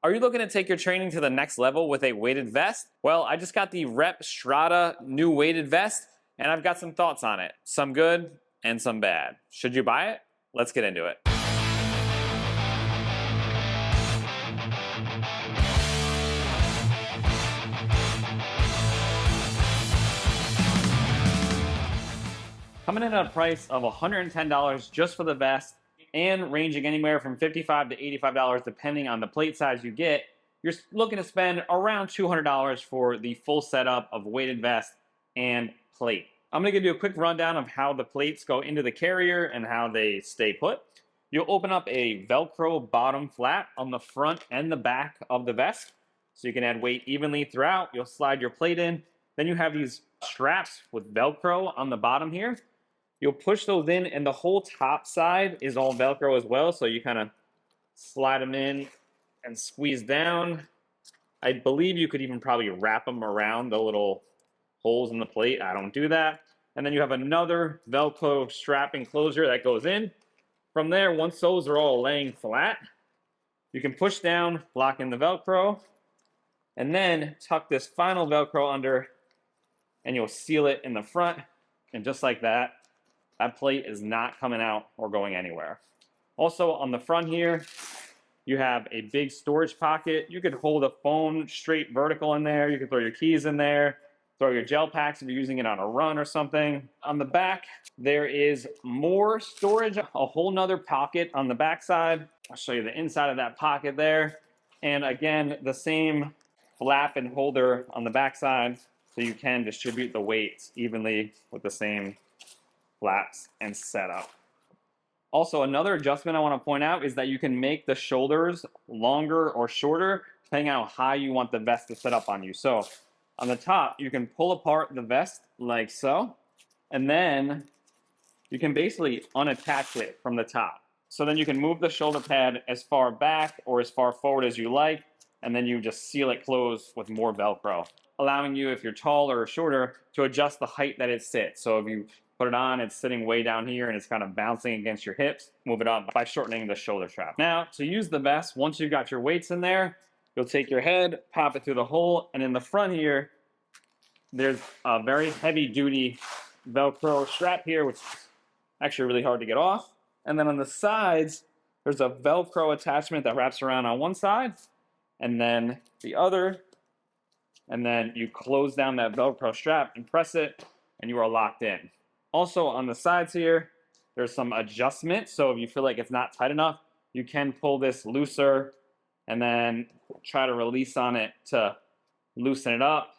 Are you looking to take your training to the next level with a weighted vest? Well, I just got the REP Strata new weighted vest, and I've got some thoughts on it. Some good and some bad. Should you buy it? Let's get into it. Coming in at a price of $110 just for the vest, and ranging anywhere from $55 to $85 depending on the plate size you get, you're looking to spend around $200 for the full setup of weighted vest and plate. I'm going to give you a quick rundown of how the plates go into the carrier and how they stay put. You'll open up a Velcro bottom flap on the front and the back of the vest, so you can add weight evenly throughout. You'll slide your plate in. Then you have these straps with Velcro on the bottom here. You'll push those in, and the whole top side is all Velcro as well, so you kind of slide them in and squeeze down. I believe you could even probably wrap them around the little holes in the plate. I don't do that. And then you have another Velcro strap enclosure that goes in. From there, once those are all laying flat, you can push down, lock in the Velcro, and then tuck this final Velcro under, and you'll seal it in the front. And just like that, that plate is not coming out or going anywhere. Also on the front here, you have a big storage pocket. You could hold a phone straight vertical in there. You can throw your keys in there, throw your gel packs if you're using it on a run or something. On the back, there is more storage, a whole nother pocket on the back side. I'll show you the inside of that pocket there. And again, the same flap and holder on the back side, so you can distribute the weights evenly with the same flaps and setup. Also, another adjustment I want to point out is that you can make the shoulders longer or shorter depending on how high you want the vest to set up on you. So on the top, you can pull apart the vest like so, and then you can basically unattach it from the top. So then you can move the shoulder pad as far back or as far forward as you like, and then you just seal it closed with more Velcro, allowing you, if you're taller or shorter, to adjust the height that it sits. So if you put it on, it's sitting way down here and it's kind of bouncing against your hips, move it up by shortening the shoulder strap. Now, to use the vest, once you've got your weights in there, you'll take your head, pop it through the hole, and in the front here, there's a very heavy duty Velcro strap here, which is actually really hard to get off. And then on the sides, there's a Velcro attachment that wraps around on one side and then the other. And then you close down that Velcro strap and press it, and you are locked in. Also on the sides here, there's some adjustment. So if you feel like it's not tight enough, you can pull this looser and then try to release on it to loosen it up.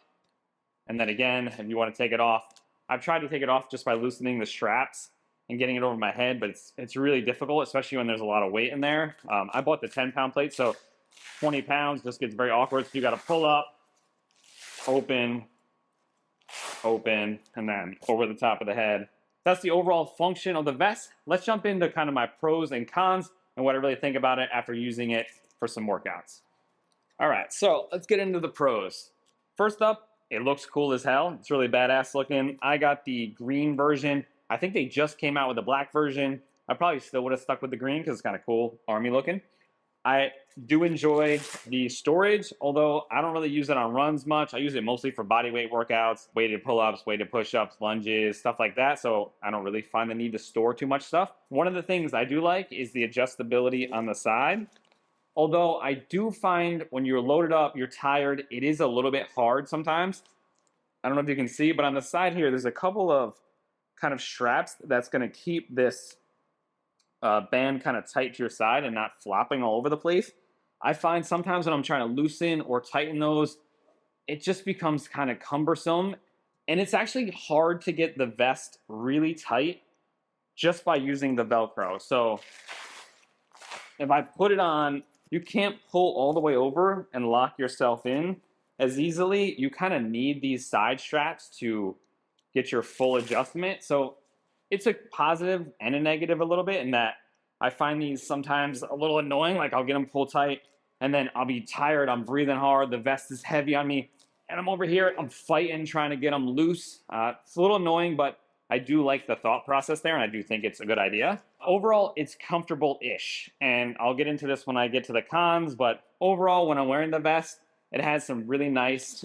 And then again, if you want to take it off, I've tried to take it off just by loosening the straps and getting it over my head, but it's really difficult, especially when there's a lot of weight in there. I bought the 10-pound plate, so 20 pounds just gets very awkward. So you got to pull up, open, open, and then over the top of the head. That's the overall function of the vest. Let's jump into kind of my pros and cons and what I really think about it after using it for some workouts. All right, so let's get into the pros. First up, it looks cool as hell. It's really badass looking. I got the green version. I think they just came out with a black version. I probably still would have stuck with the green because it's kind of cool, army looking. I do enjoy the storage, although I don't really use it on runs much. I use it mostly for body weight workouts, weighted pull-ups, weighted push-ups, lunges, stuff like that. So I don't really find the need to store too much stuff. One of the things I do like is the adjustability on the side. Although I do find when you're loaded up, you're tired, it is a little bit hard sometimes. I don't know if you can see, but on the side here, there's a couple of kind of straps that's going to keep this band kind of tight to your side and not flopping all over the place. I find sometimes when I'm trying to loosen or tighten those, it just becomes kind of cumbersome. And it's actually hard to get the vest really tight just by using the Velcro. So if I put it on, you can't pull all the way over and lock yourself in as easily. You kind of need these side straps to get your full adjustment. So it's a positive and a negative a little bit in that I find these sometimes a little annoying. Like I'll get them pulled tight and then I'll be tired. I'm breathing hard. The vest is heavy on me and I'm over here. I'm fighting, trying to get them loose. It's a little annoying, but I do like the thought process there, and I do think it's a good idea. Overall, it's comfortable-ish, and I'll get into this when I get to the cons, but overall, when I'm wearing the vest, it has some really nice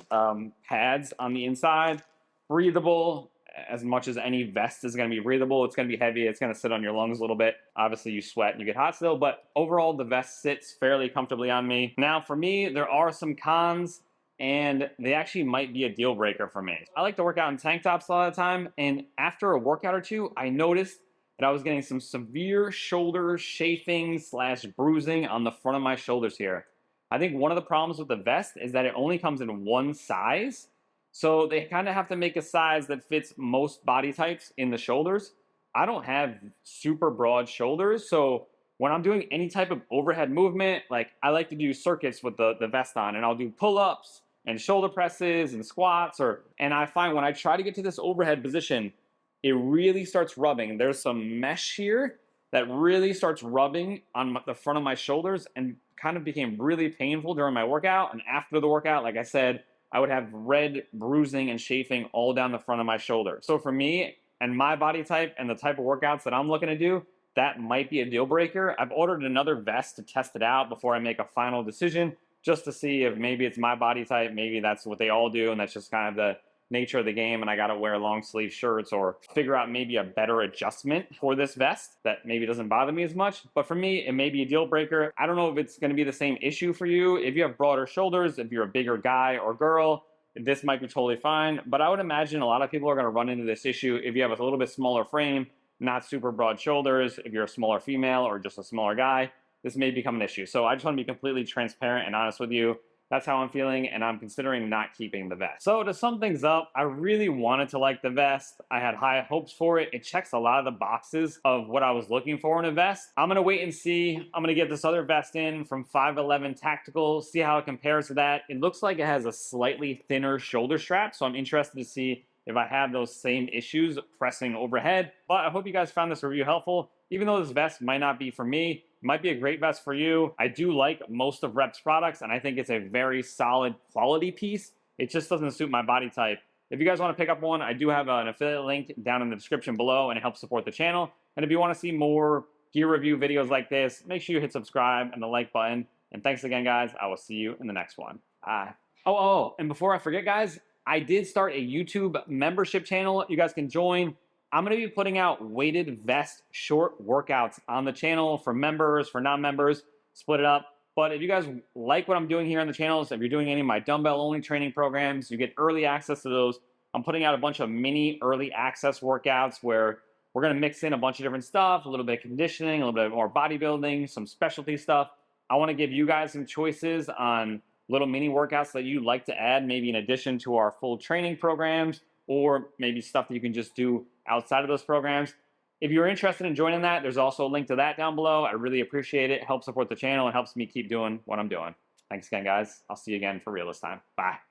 pads on the inside, breathable as much as any vest is going to be breathable. It's going to be heavy. It's going to sit on your lungs a little bit. Obviously, you sweat and you get hot still, but overall, the vest sits fairly comfortably on me. Now, for me, there are some cons, and they actually might be a deal breaker for me. I like to work out in tank tops a lot of the time, and after a workout or two, I noticed that I was getting some severe shoulder chafing / bruising on the front of my shoulders here. I think one of the problems with the vest is that it only comes in one size. So they kind of have to make a size that fits most body types in the shoulders. I don't have super broad shoulders, so when I'm doing any type of overhead movement, like I like to do circuits with the vest on, and I'll do pull-ups and shoulder presses and squats, and I find when I try to get to this overhead position, it really starts rubbing. There's some mesh here that really starts rubbing on the front of my shoulders and kind of became really painful during my workout. And after the workout, like I said, I would have red bruising and chafing all down the front of my shoulder. So for me and my body type and the type of workouts that I'm looking to do, that might be a deal breaker. I've ordered another vest to test it out before I make a final decision, just to see if maybe it's my body type, maybe that's what they all do, and that's just kind of the nature of the game, and I gotta wear long sleeve shirts or figure out maybe a better adjustment for this vest that maybe doesn't bother me as much. But for me, it may be a deal breaker. I don't know if it's gonna be the same issue for you. If you have broader shoulders, if you're a bigger guy or girl, this might be totally fine. But I would imagine a lot of people are gonna run into this issue if you have a little bit smaller frame, not super broad shoulders, if you're a smaller female or just a smaller guy, this may become an issue. So I just wanna be completely transparent and honest with you. That's how I'm feeling, and I'm considering not keeping the vest. So to sum things up, I really wanted to like the vest. I had high hopes for it. It checks a lot of the boxes of what I was looking for in a vest. I'm gonna wait and see. I'm gonna get this other vest in from 511 Tactical, see how it compares to that. It looks like it has a slightly thinner shoulder strap, so I'm interested to see if I have those same issues pressing overhead. But I hope you guys found this review helpful. Even though this vest might not be for me, it might be a great vest for you. I do like most of REP's products, and I think it's a very solid quality piece. It just doesn't suit my body type. If you guys want to pick up one, I do have an affiliate link down in the description below, and it helps support the channel. And if you want to see more gear review videos like this, make sure you hit subscribe and the like button. And thanks again, guys. I will see you in the next one. Bye. And before I forget, guys, I did start a YouTube membership channel you guys can join. I'm going to be putting out weighted vest short workouts on the channel for members, for non-members, split it up. But if you guys like what I'm doing here on the channels, if you're doing any of my dumbbell-only training programs, you get early access to those. I'm putting out a bunch of mini early access workouts where we're going to mix in a bunch of different stuff, a little bit of conditioning, a little bit more bodybuilding, some specialty stuff. I want to give you guys some choices on little mini workouts that you'd like to add, maybe in addition to our full training programs, or maybe stuff that you can just do outside of those programs. If you're interested in joining that, there's also a link to that down below. I really appreciate it. It helps support the channel and helps me keep doing what I'm doing. Thanks again, guys. I'll see you again for real this time. Bye.